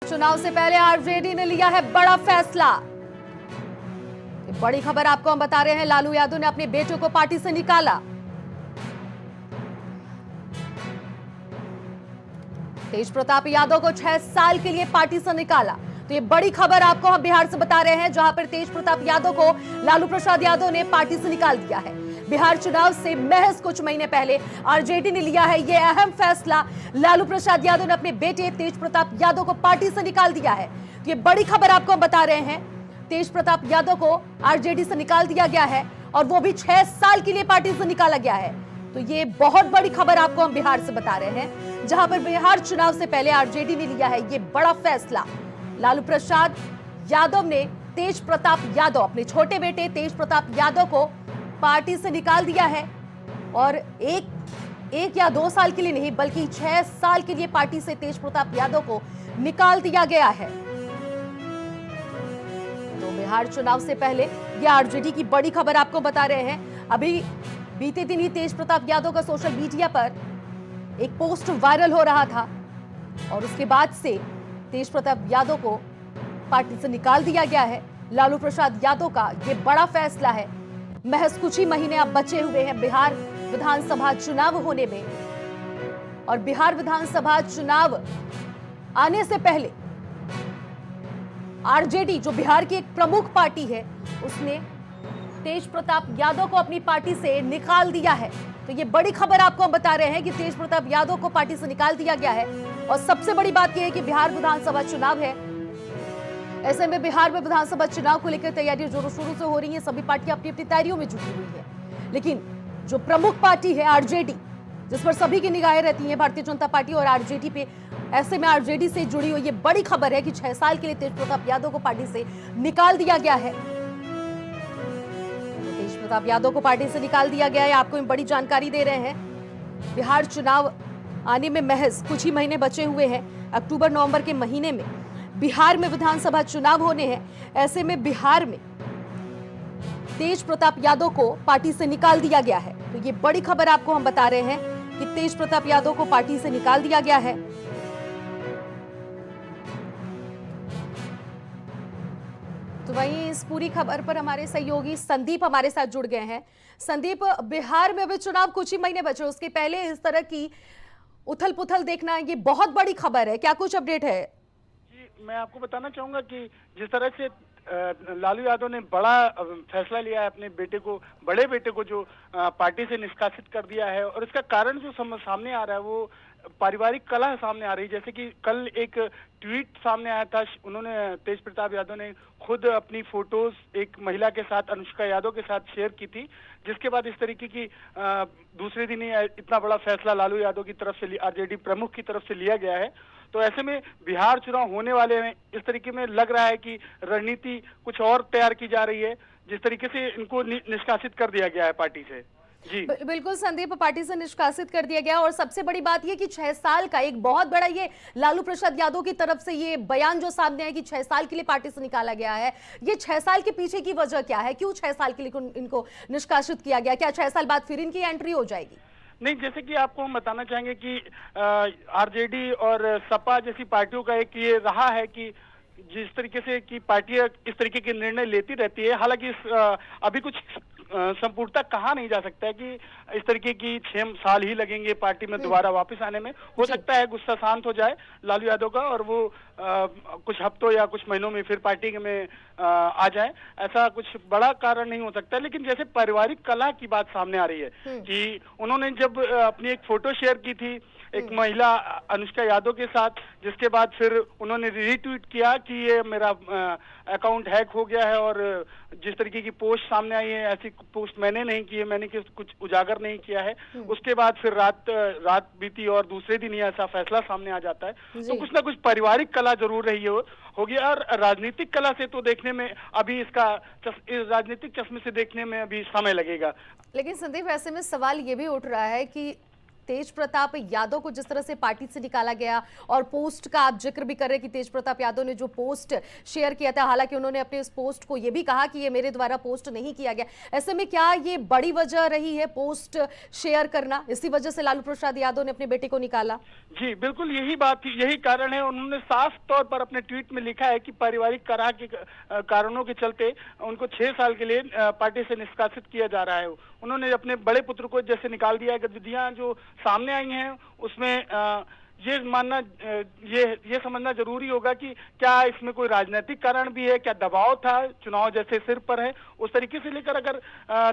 चुनाव से पहले आरजेडी ने लिया है बड़ा फैसला। बड़ी खबर आपको हम बता रहे हैं, लालू यादव ने अपने बेटे को पार्टी से निकाला। तेज प्रताप यादव को 6 साल के लिए पार्टी से निकाला। तो ये बड़ी खबर आपको हम बिहार से बता रहे हैं, जहां पर तेज प्रताप यादव को लालू प्रसाद यादव ने पार्टी से निकाल दिया है। बिहार चुनाव से महज कुछ महीने पहले आरजेडी ने लिया है यह अहम फैसला। लालू प्रसाद यादव ने अपने बेटे तेज प्रताप यादव को पार्टी से निकाल दिया है। तो ये बड़ी खबर आपको हम बता रहे हैं, तेज प्रताप यादव को आरजेडी से निकाल दिया गया है और वो भी 6 साल के लिए पार्टी से निकाला गया है। तो ये बहुत बड़ी खबर आपको हम बिहार से बता रहे हैं, जहां पर बिहार चुनाव से पहले आरजेडी ने लिया है ये बड़ा फैसला। लालू प्रसाद यादव ने तेज प्रताप यादव, अपने छोटे बेटे तेज प्रताप यादव को पार्टी से निकाल दिया है और एक या 2 साल के लिए नहीं बल्कि 6 साल के लिए पार्टी से तेज प्रताप यादव को निकाल दिया गया है। तो बिहार चुनाव से पहले ये आरजेडी की बड़ी खबर आपको बता रहे हैं। अभी बीते दिन ही तेज प्रताप यादव का सोशल मीडिया पर एक पोस्ट वायरल हो रहा था और उसके बाद से तेज प्रताप यादव को पार्टी से निकाल दिया गया है। लालू प्रसाद यादव का ये बड़ा फैसला है। महज कुछ ही महीने अब बचे हुए हैं बिहार विधानसभा चुनाव होने में और बिहार विधानसभा चुनाव आने से पहले आरजेडी, जो बिहार की एक प्रमुख पार्टी है, उसने तेज प्रताप यादव को अपनी पार्टी से निकाल दिया है। तो ये बड़ी खबर आपको हम बता रहे हैं कि तेज प्रताप यादव को पार्टी से निकाल दिया गया है। और सबसे बड़ी बात यह है कि बिहार विधानसभा चुनाव है। ऐसे में बिहार में विधानसभा चुनाव को लेकर तैयारियां जोरों शोरों से हो रही हैं। सभी पार्टियां अपनी अपनी तैयारियों में जुटी हुई है, लेकिन जो प्रमुख पार्टी है आरजेडी, जिस पर सभी की निगाहें रहती हैं, भारतीय जनता पार्टी और आरजेडी पे, ऐसे में आरजेडी से जुड़ी हुई ये बड़ी खबर है कि 6 साल के लिए तेज प्रताप यादव को पार्टी से निकाल दिया गया है। तो तेज प्रताप यादव को पार्टी से निकाल दिया गया है। आपको हम बड़ी जानकारी दे रहे हैं। बिहार चुनाव आने में महज कुछ ही महीने बचे हुए हैं। अक्टूबर नवंबर के महीने में बिहार में विधानसभा चुनाव होने हैं। ऐसे में बिहार में तेज प्रताप यादव को पार्टी से निकाल दिया गया है। तो ये बड़ी खबर आपको हम बता रहे हैं कि तेज प्रताप यादव को पार्टी से निकाल दिया गया है। तो वहीं इस पूरी खबर पर हमारे सहयोगी संदीप हमारे साथ जुड़ गए हैं। संदीप, बिहार में अभी चुनाव कुछ ही महीने बचे, उसके पहले इस तरह की उथल पुथल देखना ये बहुत बड़ी खबर है, क्या कुछ अपडेट है? जी, मैं आपको बताना चाहूंगा कि जिस तरह से लालू यादव ने बड़ा फैसला लिया है, अपने बेटे को, बड़े बेटे को जो पार्टी से निष्कासित कर दिया है, और इसका कारण जो सामने आ रहा है वो पारिवारिक कलह सामने आ रही है। जैसे कि कल एक ट्वीट सामने आया था, उन्होंने, तेज प्रताप यादव ने खुद अपनी फोटोज एक महिला के साथ, अनुष्का यादव के साथ शेयर की थी, जिसके बाद इस तरीके की दूसरे दिन ही इतना बड़ा फैसला लालू यादव की तरफ से, आरजेडी प्रमुख की तरफ से लिया गया है। तो ऐसे में बिहार चुनाव होने वाले हैं, इस तरीके में लग रहा है कि रणनीति कुछ और तैयार की जा रही है, जिस तरीके से इनको निष्कासित कर दिया गया है पार्टी से। जी बिल्कुल संदीप, पार्टी से निष्कासित कर दिया गया। और सबसे बड़ी बात यह कि 6 साल का एक बहुत बड़ा ये लालू प्रसाद यादव की तरफ से ये बयान जो सामने है कि 6 साल के लिए पार्टी से निकाला गया है। ये 6 साल के पीछे की वजह क्या है? क्यों 6 साल के लिए इनको निष्कासित किया गया? क्या 6 साल बाद फिर इनकी एंट्री हो जाएगी? नहीं, जैसे कि आपको हम बताना चाहेंगे कि आरजेडी और सपा जैसी पार्टियों का एक ये रहा है कि जिस तरीके से कि पार्टियां इस तरीके के निर्णय लेती रहती है। हालांकि अभी कुछ संपूर्णता कहा नहीं जा सकता है कि इस तरीके की 6 साल ही लगेंगे पार्टी में दोबारा वापस आने में। हो सकता है गुस्सा शांत हो जाए लालू यादव का और वो कुछ हफ्तों या कुछ महीनों में फिर पार्टी में आ जाए। ऐसा कुछ बड़ा कारण नहीं हो सकता। लेकिन जैसे पारिवारिक कलह की बात सामने आ रही है कि उन्होंने जब अपनी एक फोटो शेयर की थी एक महिला अनुष्का यादव के साथ, जिसके बाद फिर उन्होंने रीट्वीट किया कि ये मेरा अकाउंट हैक हो गया है, और जिस तरीके की पोस्ट सामने आई है, ऐसी पोस्ट मैंने नहीं की है, मैंने कुछ उजागर नहीं किया है। उसके बाद फिर रात बीती और दूसरे दिन ही ऐसा फैसला सामने आ जाता है। तो कुछ ना कुछ पारिवारिक कला जरूर रही होगी। और राजनीतिक कला से तो देखने में अभी इसका राजनीतिक चश्मे से देखने में अभी समय लगेगा। लेकिन संदीप, ऐसे में सवाल ये भी उठ रहा है कि तेज प्रताप यादव को जिस तरह से पार्टी से निकाला गया और पोस्ट का आप जिक्र भी कर रहे हैं कि तेज प्रताप यादव ने जो पोस्ट शेयर किया था, हालांकि उन्होंने अपने इस पोस्ट को यह भी कहा कि ये मेरे द्वारा पोस्ट नहीं किया गया, ऐसे में क्या ये बड़ी वजह रही है पोस्ट शेयर करना, इसी वजह से लालू प्रसाद यादव ने अपने बेटे को निकाला? जी बिल्कुल, यही बात, यही कारण है। उन्होंने साफ तौर पर अपने ट्वीट में लिखा है कि पारिवारिक कलह के कारणों के चलते उनको 6 साल के लिए पार्टी से निष्कासित किया जा रहा है। उन्होंने अपने बड़े पुत्र को जैसे निकाल दिया है। गतिविधियां जो सामने आई हैं उसमें ये समझना जरूरी होगा कि क्या इसमें कोई राजनीतिक कारण भी है, क्या दबाव था, चुनाव जैसे सिर पर है उस तरीके से लेकर अगर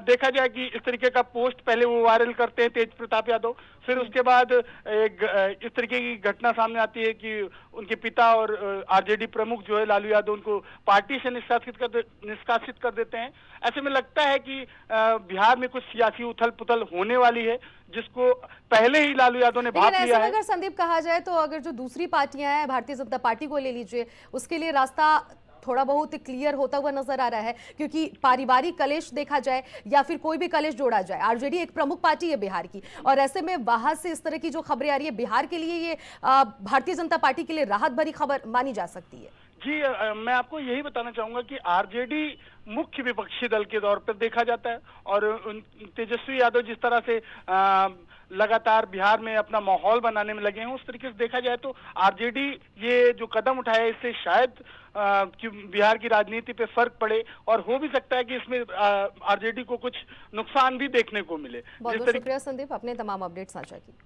देखा जाए कि इस तरीके का पोस्ट पहले वो वायरल करते हैं तेज प्रताप यादव, फिर उसके बाद इस तरीके की घटना सामने आती है कि उनके पिता और आरजेडी प्रमुख जो है लालू यादव उनको पार्टी से निष्कासित कर देते हैं। ऐसे में लगता है कि बिहार में कुछ सियासी उथल पुथल होने वाली है, जिसको पहले ही लालू यादव ने भाप लिया है। अगर संदीप कहा जाए तो अगर जो दूसरी पार्टियां हैं, भारतीय जनता पार्टी को ले लीजिए, उसके लिए रास्ता थोड़ा बहुत क्लियर होता हुआ नजर आ रहा है, क्योंकि पारिवारिक कलेश देखा जाए या फिर कोई भी कलेश जोड़ा जाए, आरजेडी एक प्रमुख पार्टी है बिहार की, और ऐसे में वहां से इस तरह की जो खबरें आ रही है बिहार के लिए, ये भारतीय जनता पार्टी के लिए राहत भरी खबर मानी जा सकती है। जी मैं आपको यही बताना चाहूंगा कि आरजेडी मुख्य विपक्षी दल के तौर पर देखा जाता है, और तेजस्वी यादव जिस तरह से लगातार बिहार में अपना माहौल बनाने में लगे हैं, उस तरीके से देखा जाए तो आरजेडी ये जो कदम उठाया इससे शायद कि बिहार की राजनीति पे फर्क पड़े, और हो भी सकता है कि इसमें आरजेडी को कुछ नुकसान भी देखने को मिले। बहुत बहुत शुक्रिया संदीप, अपने तमाम अपडेट साझा की।